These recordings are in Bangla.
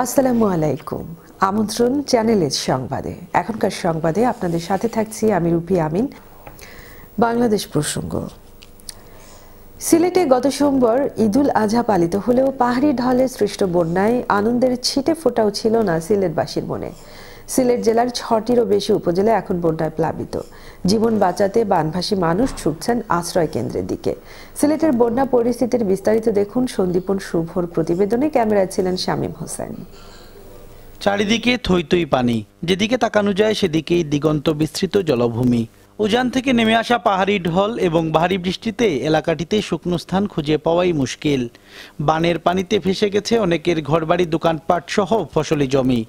আসসালামু আলাইকুম। আমন্ত্রণ চ্যানেলের সংবাদে। এখনকার সংবাদে আপনাদের সাথে থাকছি আমি রূপী আমিন। বাংলাদেশ প্রসঙ্গ। সিলেটে গত সোমবার ঈদুল আজহা পালিত হলেও পাহাড়ি ঢলে সৃষ্ট বন্যায় আনন্দের ছিটে ফোঁটাও ছিল না সিলেটবাসীর মনে। সিলেট জেলার ৬টিরও বেশি উপজেলা এখন বন্যায় প্লাবিত। জীবন বাঁচাতে বানভাসী মানুষ ছুটছেন আশ্রয় কেন্দ্রের দিকে। সিলেটের বন্যা পরিস্থিতির বিস্তারিত দেখুন সন্দীপন শুভর প্রতিবেদনে। ক্যামেরায় ছিলেন শামীম হোসেন। চারিদিকে থই থই পানি, যেদিকে তাকানো যায় সেদিকেই দিগন্ত বিস্তৃত জলভূমি। উজান থেকে নেমে আসা পাহাড়ি ঢল এবং ভারী বৃষ্টিতে এলাকাটিতে শুকনো স্থান খুঁজে পাওয়াই মুশকিল। বানের পানিতে ভেসে গেছে অনেকের ঘরবাড়ি, দোকানপাট সহ ফসলি জমি।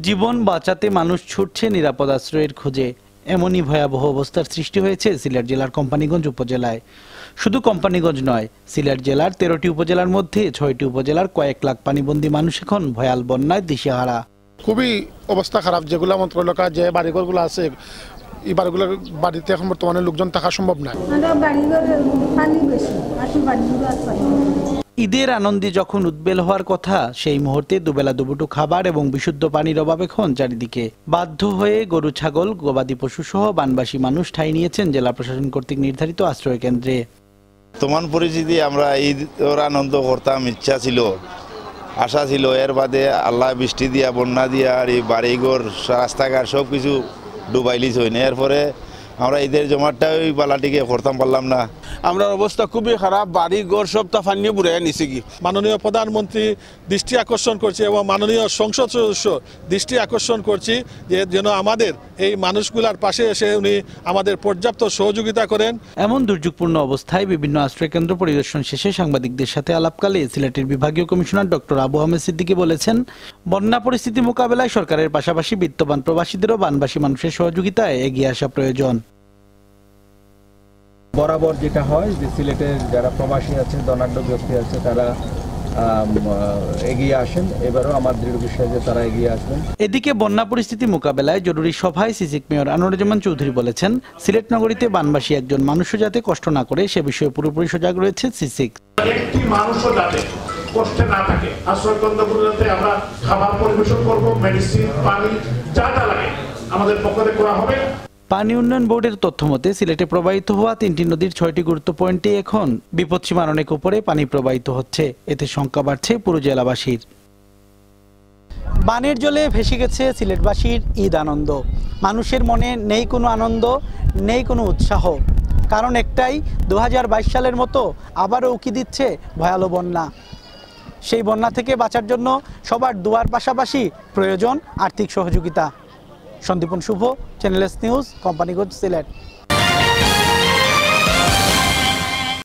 জীবন বাঁচাতে মানুষ ছুটছে নিরাপদ আশ্রয়ের খোঁজে। এমনই ভয়াবহ অবস্থার সৃষ্টি হয়েছে সিলেট জেলার কোম্পানীগঞ্জ উপজেলায়। শুধু কোম্পানীগঞ্জ নয়, সিলেট জেলার ১৩টি উপজেলার মধ্যে ৬টি উপজেলার কয়েক লাখ পানিবন্দী মানুষ এখন ভয়াল বন্যায় দিশেহারা। খুবই অবস্থা খারাপ। যেগুলো আমাদের এলাকার যে বাড়িঘরগুলো আছে, এই বাড়িগুলোর বাড়িতে এখন বর্তমানে লোকজন থাকা সম্ভব নয়। ঈদের আনন্দে যখন উদ্বেল হওয়ার কথা, সেই মুহূর্তে দুবেলা দুপুটু খাবার এবং বিশুদ্ধ পানির অভাব এখন চারিদিকে। বাধ্য হয়ে গরু, ছাগল, গবাদি পশু সহ বানবাসী মানুষ ঠাঁই নিয়েছেন জেলা প্রশাসন কর্তৃক নির্ধারিত আশ্রয় কেন্দ্রে। বর্তমান পরিস্থিতি আমরা ঈদের আনন্দ করতাম, ইচ্ছা ছিল, আশা ছিল, এর বাদে আল্লাহ বৃষ্টি দিয়া, বন্যা দিয়া আর এই বাড়িঘর, রাস্তাঘাট সব কিছু ডুবাইলিস হয়নি। এরপরে আমরা ঈদের জমাটটা ওই পালাটিকে করতাম পারলাম না। আমরা অবস্থা খুবই খারাপ, বাড়ি ঘর সব তা ফানি বুড়ে নিছে কি। মাননীয় প্রধানমন্ত্রী দৃষ্টি আকর্ষণ করছে এবং মাননীয় সংসদ সদস্য দৃষ্টি আকর্ষণ করছি যে যেন আমাদের এই মানুষগুলার পাশে এসে উনি আমাদের পর্যাপ্ত সহযোগিতা করেন। এমন দুর্যোগপূর্ণ অবস্থায় বিভিন্ন আশ্রয় কেন্দ্র পরিদর্শন শেষে সাংবাদিকদের সাথে আলাপকালে সিলেটের বিভাগীয় কমিশনার ডক্টর আবু আহমেদ সিদ্দিকী বলেছেন, বন্যা পরিস্থিতি মোকাবেলায় সরকারের পাশাপাশি বিত্তবান প্রবাসীদেরও বানবাসী মানুষের সহযোগিতায় এগিয়ে আসা প্রয়োজন। বরাবর যেটা হয় যে সিলেটের যারা প্রবাসী আছেন, ধনাঢ্য ব্যক্তি আছে, তারা এগিয়ে আসেন। এবারও আমার দৃঢ় বিশ্বাস যে তারা এগিয়ে আসবেন। এদিকে বন্যা পরিস্থিতি মোকাবেলায় জরুরি সভায় সিসিক মেয়র আনোয়ারুজ্জামান চৌধুরী বলেছেন, সিলেট নগরীতে বানবাসী একজন মানুষও যাতে কষ্ট না করে সে বিষয়ে পুরোপুরি সজাগ রয়েছে সিসিক। একটি মানুষও যাতে কষ্টে না থাকে, আশ্রয় কেন্দ্রগুলোতে আমরা খাবার পরিবেশন করব, মেডিসিন, পানি যা যা লাগে আমাদের পক্ষ থেকে করা হবে। পানি উন্নয়ন বোর্ডের তথ্য মতে সিলেটে প্রবাহিত হওয়া ৩টি নদীর 6টি গুরুত্ব পয়েন্টে এখন বিপদসীমার অনেক উপরে পানি প্রবাহিত হচ্ছে। এতে শঙ্কা বাড়ছে পুরো জেলাবাসীর। বানের জলে ভেসে গেছে সিলেটবাসীর ঈদ আনন্দ। মানুষের মনে নেই কোনো আনন্দ, নেই কোনো উৎসাহ। কারণ একটাই, ২০২২ সালের মতো আবারও উকি দিচ্ছে ভয়ালো বন্যা। সেই বন্যা থেকে বাঁচার জন্য সবার দোয়ার পাশাপাশি প্রয়োজন আর্থিক সহযোগিতা। Sandipan Shubho, Channel S News, Companiganj, Sylhet.